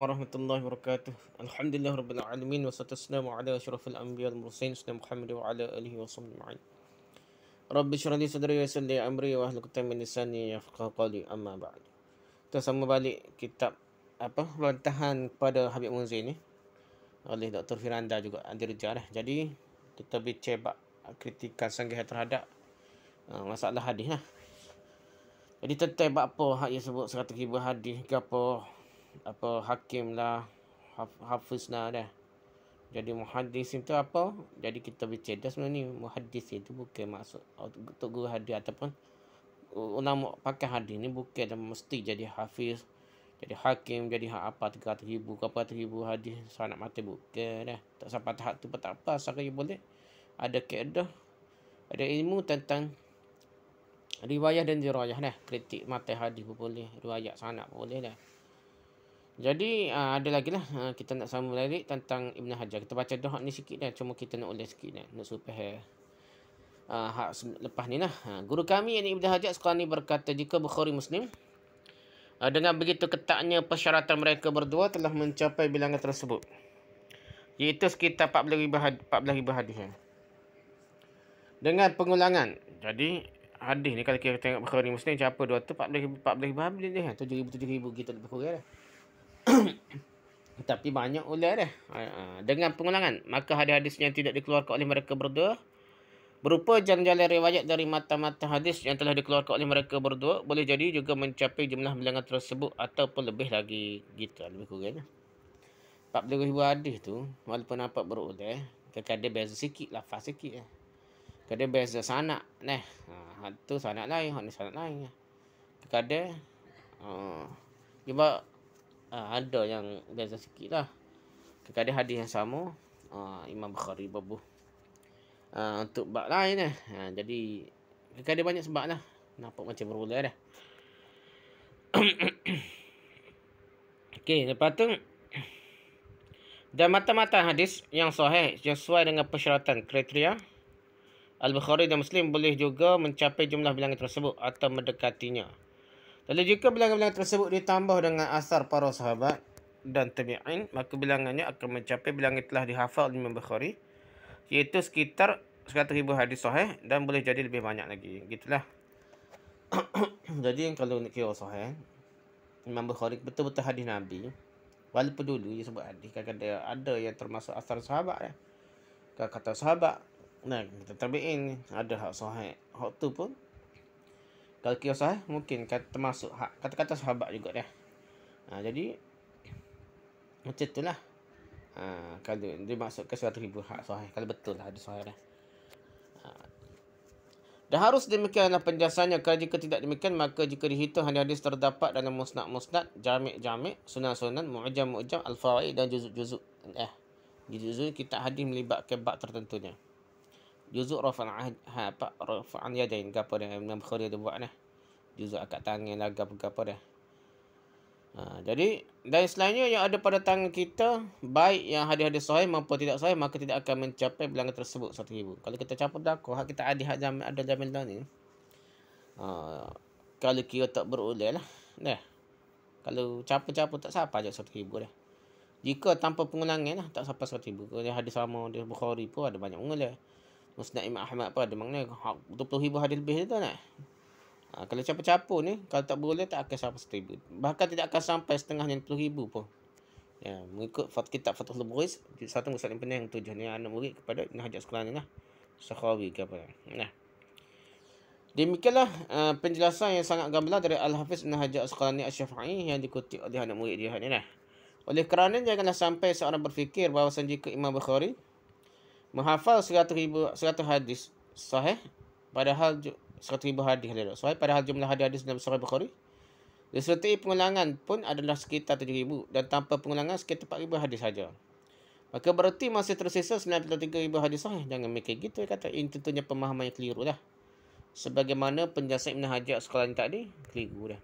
Warahmatullahi wabarakatuh. Alhamdulillah rabbil alamin wassalatu wassalamu ala asyrafil anbiya wal mursalin sayyidina Muhammad wa ala alihi wa sahbihi. Rabbi shrah li sadri wa yassir li amri wa hlul 'uqdatam min lisani yafqahu qawli amma ba'd. Kita sama balik kitab bantahan kepada Habib Munzir ni oleh Dr. Firanda juga Andirja lah. Jadi kita bincang kritikan sanggahan terhadap masalah hadis lah. Jadi tentang apa hak yang sebut 100,000 hadis ke apa hakim lah, hafiz lah dah. Jadi muhaddis itu apa? Jadi kita bincang sebenarnya ni muhaddis itu bukan maksud untuk guru hadis ataupun ulama pakai hadis ni bukan dan mesti jadi hafiz, jadi hakim, jadi hak apa 300,000 ke apa 300,000 hadis sanad mati bukan dah. Tak sampai tahap tu tak apa, saya boleh ada kaedah, ada ilmu tentang riwayah dan dirayah dah. Kritik mata hadis pun boleh, riwayat sanad pun boleh dah. Jadi ada lagi lah kita nak sambung lagi tentang Ibn Hajar. Kita baca doa ni sikit dah, cuma kita nak ulas sikit dah nak supaya hak lepas ni lah. Guru kami yang Ibn Hajar sekarang ni berkata, jika Bukhari Muslim dengan begitu ketatnya persyaratan mereka berdua telah mencapai bilangan tersebut, iaitu sekitar 14,000 hadis. Dengan pengulangan. Jadi hadis ni kalau kita tengok Bukhari Muslim siapa dua tu 14,000 hadis dia, 7,000 kita lebih kurang dah. Tapi banyak ular dah. Dengan pengulangan, maka hadis-hadis yang tidak dikeluarkan oleh mereka berdua berupa jalan-jalan riwayat dari mata-mata hadis yang telah dikeluarkan oleh mereka berdua boleh jadi juga mencapai jumlah bilangan tersebut ataupun lebih lagi gitu, lebih kurang. 14,000 hadis tu walaupun nampak berular, kadang beza sikit, lafaz sikit. Kadang beza sanad nah. Tu sanad lain, hak ni sanad lain. Kadang cuba ada yang beza sikit lah. Kadang hadis yang sama, Imam Bukhari babuh untuk bab lain lah. Jadi kadang banyak sebab lah. Nampak macam berulang dah. Okey, lepas tu dan mata-mata hadis yang sahih yang sesuai dengan persyaratan kriteria Al-Bukhari dan Muslim boleh juga mencapai jumlah bilangan tersebut atau mendekatinya. Lalu jika bilangan-bilangan tersebut ditambah dengan asar para sahabat dan tabi'in, maka bilangannya akan mencapai bilangan telah dihafal oleh Imam Bukhari, iaitu sekitar 100,000 hadis sahih dan boleh jadi lebih banyak lagi. Gitulah. Jadi kalau nak kira sahih, Imam Bukhari betul-betul hadis Nabi. Walaupun dulu dia sebut hadis, kadang-kadang ada yang termasuk asar sahabat ya. Kata sahabat, nah, kata tabi'in ada hak sahih. Hak tu pun kalau kira sahih mungkin termasuk hak kata-kata sahabat juga dah. Jadi macam itulah. Kalau dia masuk ke 100,000 hak sahih, kalau betul lah ada sahih dah. Dan harus demikianlah penjelasannya. Kalau jika tidak demikian, maka jika dihitung hadis terdapat dalam musnad-musnad, jami'-jami', sunan-sunan, mu'jam-mu'jam, al-fawaid dan juzuk-juzuk. Juzuk kita hadis melibatkan bab tertentunya. Juzuk rafa'an yadain gapo dah Imam Bukhari ada buat dah. Juzuk akad tangan lah gapo dah. Jadi dan selainnya yang ada pada tangan kita, baik yang hadis-hadis sahih maupun tidak sahih, maka tidak akan mencapai bilangan tersebut 1,000. Kalau kita campur dakor hak kita hak zaman ada zaman dah ni. Kalau kira tak berulang lah. Dah. Kalau campur-campur tak sampai je 1,000 dah. Jika tanpa pengulangan lah tak sampai 1,000. Kalau hadis sama di Bukhari pun ada banyak pengulang. Musnad Imam Ahmad pun ada maknanya 20,000 hadis lebih tu nak. Kalau campur-campur ni, kalau tak boleh tak akan sampai 1,000. Bahkan tidak akan sampai setengahnya 20,000 pun. Ya, mengikut kitab Fathul Mughis, satu musallim Penang 7 ni anak murid kepada Ibn Hajar Asqalani lah. Sakhawi ke apa. Nah. Demikianlah penjelasan yang sangat gamblang dari Al-Hafiz Ibn Hajar Asqalani Asy-Syafi'i yang dikutip oleh anak murid dia ni lah. Oleh kerana janganlah sampai seorang berfikir bahawa jika Imam Bukhari menghafal 100 hadis sahih padahal 100,000 hadis sahih padahal jumlah hadis dalam Sahih Bukhari disertai pengulangan pun adalah sekitar 7,000 dan tanpa pengulangan sekitar 4,000 hadis saja. Maka berarti masih tersisa 93,000 hadis sahih. Jangan mikir gitu kata. Ini tentunya pemahaman yang keliru lah. Sebagaimana penjelasan Ibn Hajar Asqalani tadi keliru dah.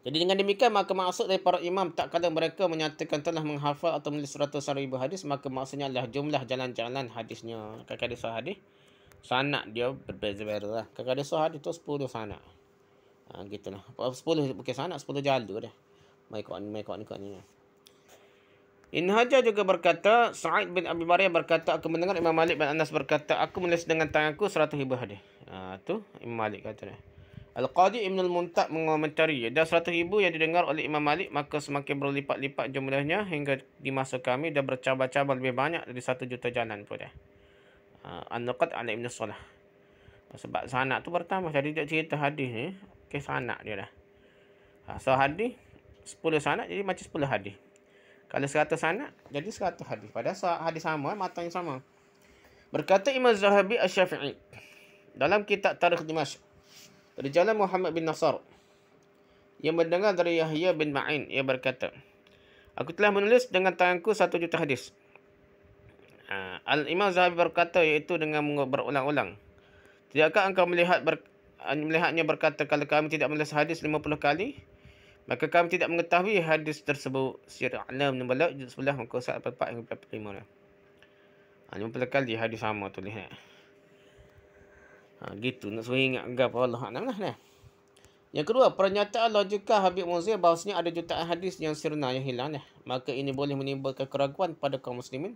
Jadi dengan demikian maka maksud dari para imam tak kala mereka menyatakan telah menghafal atau menulis 100,000 hadis, maka maksudnya adalah jumlah jalan-jalan hadisnya. Kadang-kadang sahih hadis sanad dia berbeza-beza lah. Kadang-kadang sahih hadis tu 10 sanad. Gitulah. 10 bukan sanad, 10 jalur dah. Mai kau ni. Ibn Hajar juga berkata, Sa'id bin Abi Maryam berkata, aku mendengar Imam Malik bin Anas berkata, aku menulis dengan tanganku 100,000 hadis. Tu Imam Malik kata dia. Al-Qadi Ibn al-Muntaq mengomentari, dah 100,000 yang didengar oleh Imam Malik, maka semakin berlipat-lipat jumlahnya hingga di masa kami dah bercabar-cabar lebih banyak dari 1 juta jalan pun dah. An-Nuqad ala Ibn Salah. Sebab sanad tu pertama, jadi dia cerita hadis ni, sanad dia dah. So hadis, 10 sanad jadi macam 10 hadis. Kalau 100 sanad, jadi 100 hadis. Padahal hadis sama, matan yang sama. Berkata Imam Zahabi Asy-Syafi'i dalam kitab Tarikh Dimashq, dari jalan Muhammad bin Nasr, yang mendengar dari Yahya bin Ma'in, ia berkata, aku telah menulis dengan tanganku 1 juta hadis. Al-Imam Zahabi berkata, iaitu dengan berulang-ulang. Tidakkah engkau melihatnya berkata, kalau kami tidak menulis hadis 50 kali, maka kami tidak mengetahui hadis tersebut. Syiar A'lam Nubala juz 11 muka 44 hingga 45. 50 kali hadis sama tu lihat. Gitu nak suruh ingat apa Allah A'lam lah. Yang kedua, pernyataan logika Habib Munzir bahawasanya ada jutaan hadis yang sirna yang hilang dah. Maka ini boleh menimbulkan keraguan pada kaum muslimin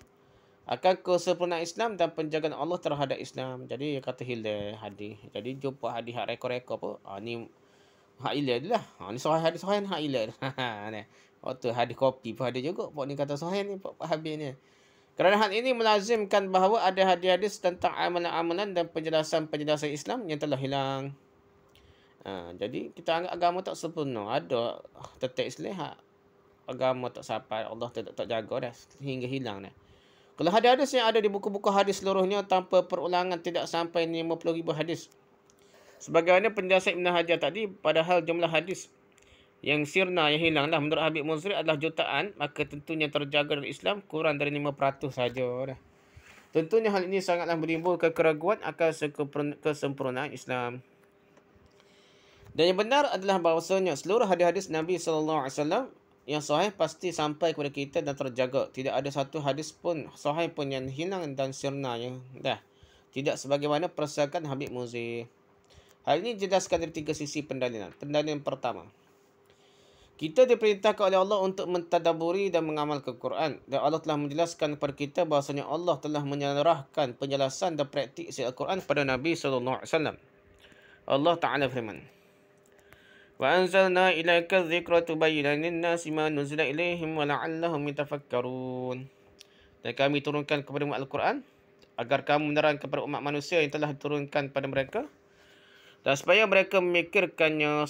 akan kesempurnaan Islam dan penjagaan Allah terhadap Islam. Jadi kata hilang hadis. Jadi jumpa hadis hak rekor-rekor apa? Ni hak ilah lah. Ni sahih hadis sahih hak ilah. Ni. Waktu hadis kopi pun ada juga. Pak ni kata sahih ni Pak Habib ni. Kerana hal ini melazimkan bahawa ada hadis-hadis tentang amalan-amalan dan penjelasan-penjelasan Islam yang telah hilang. Jadi kita anggap agama tak sempurna. Ada tetap Islam agama tak sampai, Allah tak jaga dah hingga hilang dah. Kalau hadis-hadis yang ada di buku-buku hadis seluruhnya tanpa perulangan tidak sampai 50,000 hadis. Sebagaimana penjelasan Ibn Hajar tadi, padahal jumlah hadis yang sirna yang hilang dah menurut Habib Munzir adalah jutaan, maka tentunya terjaga dari Islam kurang dari 5% saja dah. Tentunya hal ini sangatlah menimbulkan keraguan akan kesempurnaan Islam. Dan yang benar adalah bahawasanya seluruh hadis-hadis Nabi SAW yang sahih pasti sampai kepada kita dan terjaga. Tidak ada satu hadis pun sahih pun yang hilang dan sirna yang dah. Tidak sebagaimana persakan Habib Munzir. Hal ini dijelaskan dari 3 sisi pendalilan. Pendalilan pertama, kita diperintahkan oleh Allah untuk mentadaburi dan mengamalkan Quran. Dan Allah telah menjelaskan kepada kita bahasanya Allah telah menyerahkan penjelasan dan praktik isi Al-Quran kepada Nabi SAW. Allah Ta'ala firman, wa anzalna ilaika dzikra tubayyinan lin-nasi ma nuzila ilaihim wa la'allahum yatafakkarun. Dan kami turunkan kepada Al-Quran agar kamu menerang kepada umat manusia yang telah diturunkan pada mereka, dan supaya mereka memikirkannya.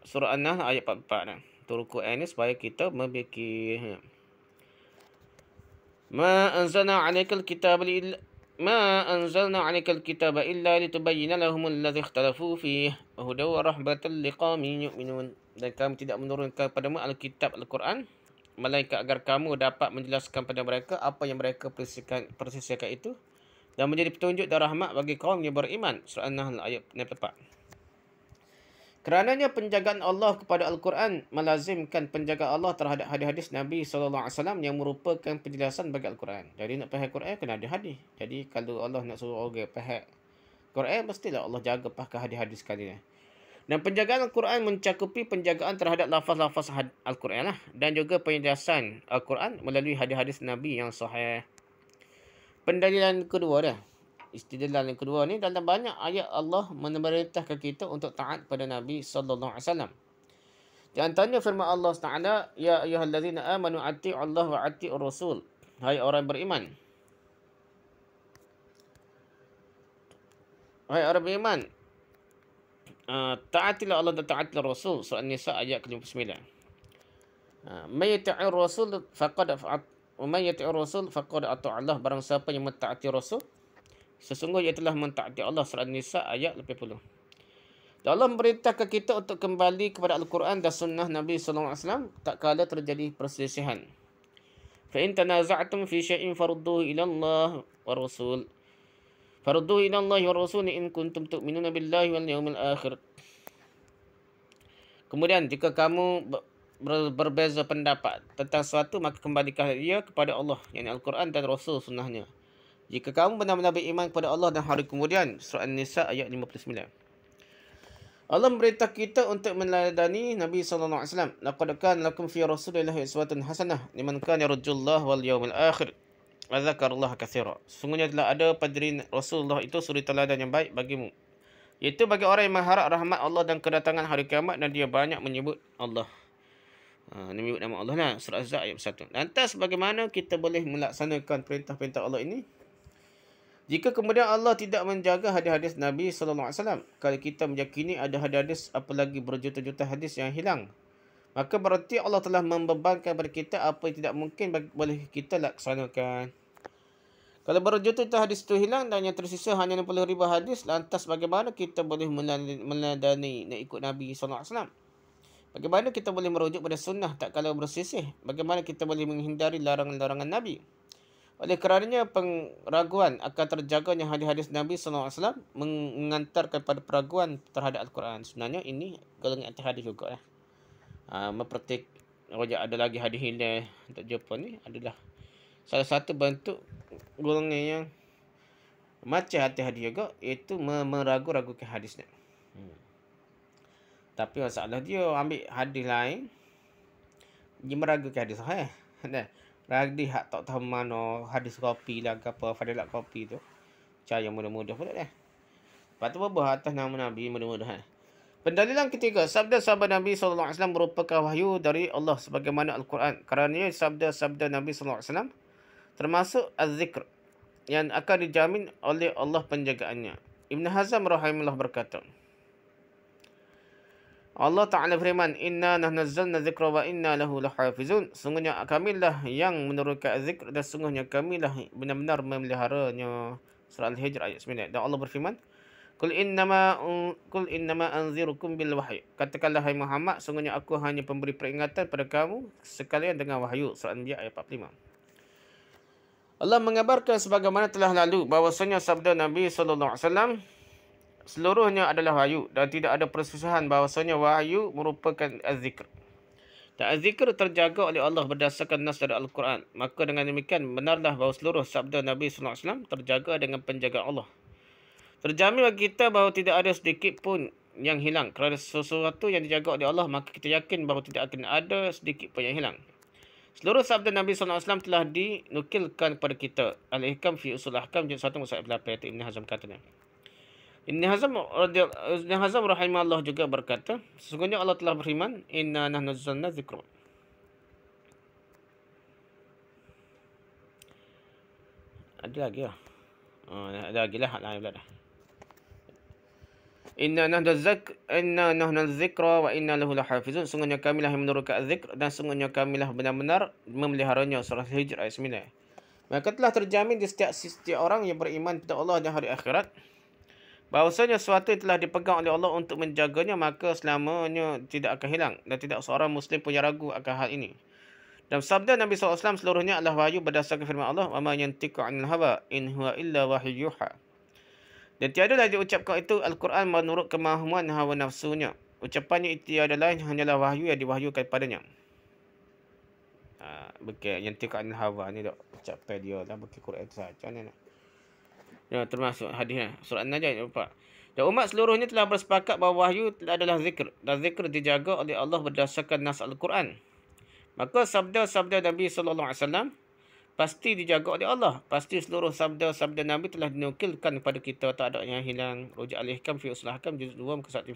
Surah An-Nahl ayat 44. Turku ini supaya kita memikir. Ma anzalna 'alaikal kitaba illa litubayyana lahum alladhi ikhtalafu fihi wa hudaw wa rahmatan liqaumin yu'minun. Dan kami tidak menurunkan padamu Alkitab Al-Quran melainkan agar kamu dapat menjelaskan pada mereka apa yang mereka persiskan itu, dan menjadi petunjuk dan rahmat bagi kaum yang beriman. Surah An-Nahl ayat 44. Kerananya penjagaan Allah kepada Al-Quran melazimkan penjagaan Allah terhadap hadis-hadis Nabi SAW yang merupakan penjelasan bagi Al-Quran. Jadi nak faham Quran kena ada hadis. Jadi kalau Allah nak suruh orang faham Quran, mestilah Allah jaga pakai hadis-hadis sekali. Dan penjagaan Al-Quran mencakupi penjagaan terhadap lafaz-lafaz Al-Quran dan juga penjelasan Al-Quran melalui hadis-hadis Nabi yang sahih. Pendalilan kedua dah. Istidlal yang kedua ni, dalam banyak ayat Allah memerintahkan kita untuk taat pada Nabi SAW. Di antaranya firman Allah Taala, ya ayyuhallazina amanu atii'u Allah wa atii'ur rasul. Hai orang beriman. Hai orang beriman. Taatilah Allah dan taatilah Rasul. Surah An-Nisa ayat ke-59. May yuti'ir rasul faqad ata' Allah. Barang siapa yang mentaati Rasul, sesungguhnya ia telah mentaati Allah. Surah An-Nisa ayat 80. Dan Allah memerintahkan kita untuk kembali kepada Al-Quran dan Sunnah Nabi SAW tak kala terjadi perselisihan. Fa in tanaza'tum fi syai'in farudduhu ila Allah wa Rasul. Farudduhu ila Allah wa Rasul in kuntum tu'minuna billahi wal yawmil akhir. Kemudian jika kamu berbeza pendapat tentang sesuatu, maka kembalikan ia kepada Allah, yakni Al-Quran dan Rasul sunnahnya. Jika kamu benar-benar beriman kepada Allah dan hari kemudian. Surah An-Nisa ayat 59. Allah memerintah kita untuk meneladani Nabi sallallahu alaihi wasallam. Laqad kana lakum fi Rasulillahi uswatun hasanah liman kana yarjullaha wal yawmal akhir wa dzakarallaha katsira. Sungguhnya telah ada pada diri Rasulullah itu suri teladan yang baik bagimu. Iaitu bagi orang yang mengharap rahmat Allah dan kedatangan hari kiamat dan dia banyak menyebut Allah. Menyebut nama Allah lah. Surah Az-Zah ayat 1. Lantas bagaimana kita boleh melaksanakan perintah-perintah Allah ini? Jika kemudian Allah tidak menjaga hadis-hadis Nabi sallallahu alaihi wasallam, kalau kita meyakini ada hadis apalagi berjuta-juta hadis yang hilang, maka berarti Allah telah membebankan kepada kita apa yang tidak mungkin boleh kita laksanakan. Kalau berjuta-juta hadis itu hilang dan yang tersisa hanya 60,000 hadis, lantas bagaimana kita boleh meladani nak ikut Nabi sallallahu alaihi wasallam? Bagaimana kita boleh merujuk pada sunnah tak kala bersisih? Bagaimana kita boleh menghindari larangan-larangan Nabi? Oleh kerananya pengraguan akan terjaganya hadis-hadis Nabi SAW mengantarkan pada peraguan terhadap Al-Quran. Sebenarnya ini golongan anti-hadis juga lah. Mempertik ada lagi hadis hilang untuk jumpa ni adalah salah satu bentuk golongan yang macam anti-hadis juga, iaitu meragu-ragukan hadisnya. Tapi masalah dia ambil hadis lain, dia meragukan hadis sahih. Radis hak tak tahu mana hadis kopi lah ke apa, fadilat kopi tu. Percaya mudah-mudah pula dah. Lepas tu berbuah atas nama Nabi mudah-mudahan. Pendalilan ketiga, sabda-sabda Nabi SAW merupakan wahyu dari Allah sebagaimana Al-Quran. Kerana sabda-sabda Nabi SAW termasuk az-zikr yang akan dijamin oleh Allah penjagaannya. Ibn Hazm rahimahullah berkata, Allah Ta'ala firman, Inna nazzalna zikra wa inna lahu lahafizun. Sungguhnya kamilah yang menurunkan zikr dan sungguhnya kamilah benar-benar memeliharanya. Surah Al-Hijr ayat 9. Dan Allah berfirman, Kul innama anzirukum bil wahyi. Katakanlah hai Muhammad, sungguhnya aku hanya pemberi peringatan pada kamu sekalian dengan wahyu. Surah Al-Anbiya ayat 45. Allah mengabarkan sebagaimana telah lalu bahwasanya sabda Nabi SAW seluruhnya adalah wahyu dan tidak ada perselisihan bahawasanya wahyu merupakan az-zikr. Dan az-zikr terjaga oleh Allah berdasarkan nas dari Al-Quran. Maka dengan demikian benarlah bahawa seluruh sabda Nabi SAW terjaga dengan penjagaan Allah. Terjamin bagi kita bahawa tidak ada sedikit pun yang hilang. Kerana sesuatu yang dijaga oleh Allah, maka kita yakin bahawa tidak akan ada sedikit pun yang hilang. Seluruh sabda Nabi SAW telah dinukilkan kepada kita. Al-Hikam fi Usul Ahkam juz 1 muka 8 Ibn Hazm katanya. Ibn Hazm rahimahullah juga berkata, sesungguhnya Allah telah berfirman, Inna nazzalna zikra. Ada lagi lah. Ada lagi lah. Inna nahnu zikra wa inna lahu lahafizun. Sungguhnya kamilah yang menurunkan zikr dan sungguhnya kamilah benar-benar memeliharanya. Surah Al-Hijr ayat 9. Maka telah terjamin di setiap orang yang beriman pada Allah dan hari akhirat bahawasanya sesuatu yang telah dipegang oleh Allah untuk menjaganya, maka selamanya tidak akan hilang dan tidak seorang Muslim punya ragu akan hal ini. Dan sabda Nabi SAW seluruhnya adalah wahyu berdasarkan firman Allah, wa ma yantiqu 'anil hawa in huwa illa wahyu yuha. Dan tiadalah diucapkan itu Al-Quran menurut kemahuan hawa nafsunya. Ucapannya itu tiada lain hanyalah wahyu yang diwahyukan padanya. Bukan yantiqu 'anil hawa ni dok ucapan dia lah, bukan Quran saja ni. Ya, termasuk hadis surah An-Najm ayat 4. Dan umat seluruhnya telah bersepakat bahawa wahyu adalah zikr. Dan zikr dijaga oleh Allah berdasarkan nas Al-Quran. Maka sabda-sabda Nabi SAW pasti dijaga oleh Allah. Pasti seluruh sabda-sabda Nabi telah dinukilkan kepada kita. Tak ada yang hilang. Rujuk Al-Hikam fi Usul Ahkam juz 2 muka 1.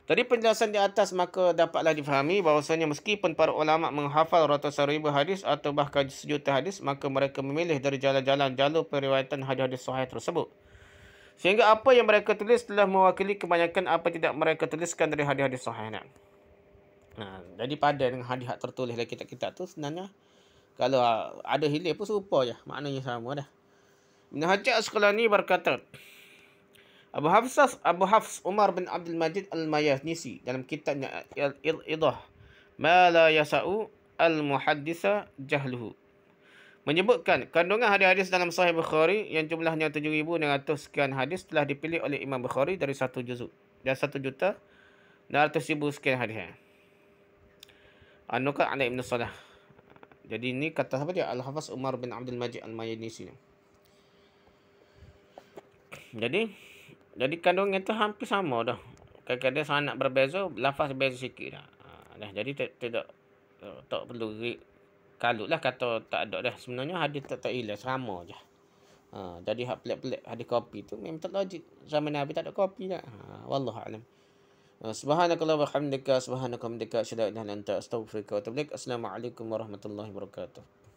Dari penjelasan di atas, maka dapatlah difahami bahawasanya meskipun para ulama menghafal ratusan ribu hadis atau bahkan sejuta hadis, maka mereka memilih dari jalan-jalan jalur periwayatan hadis-hadis sahih tersebut. Sehingga apa yang mereka tulis telah mewakili kebanyakan apa tidak mereka tuliskan dari hadis-hadis sahih. Jadi pada dengan hadis tertulis dalam kitab-kitab tu sebenarnya kalau ada hilang pun serupa je, maknanya sama dah. Ibn Hajar Asqalani berkata, Abu Hafs Umar bin Abdul Majid Al-Mayanisi dalam kitabnya Al-Idah Ma la yasa'u al-muhaddisa jahluhu menyebutkan kandungan hadis-hadis dalam Sahih Bukhari yang jumlahnya 7,600 sekian hadis telah dipilih oleh Imam Bukhari dari 1 juzuk dan 1,600,000 sekian hadis. An-Nukat ala Ibn Salah. Jadi ini kata siapa dia? Al-Hafiz Umar bin Abdul Majid Al-Mayanisi. Jadi kandungan itu hampir sama dah. kadang-kadang sangat berbeza, lafaz beza sikit dah. Jadi tidak tak perlu kalutlah kata tak ada dah. Sebenarnya hadis tak hilang, sama je. Jadi hak pelik-pelik hadis kopi tu memang tak logik. Zaman Nabi tak ada kopi dah. Wallahu a'lam. Subhanakallah wa hamdika, subhanaka hamdika, asyhadu an la ilaha illa anta, astaghfiruka wa atubu ilaik. Assalamualaikum warahmatullahi wabarakatuh.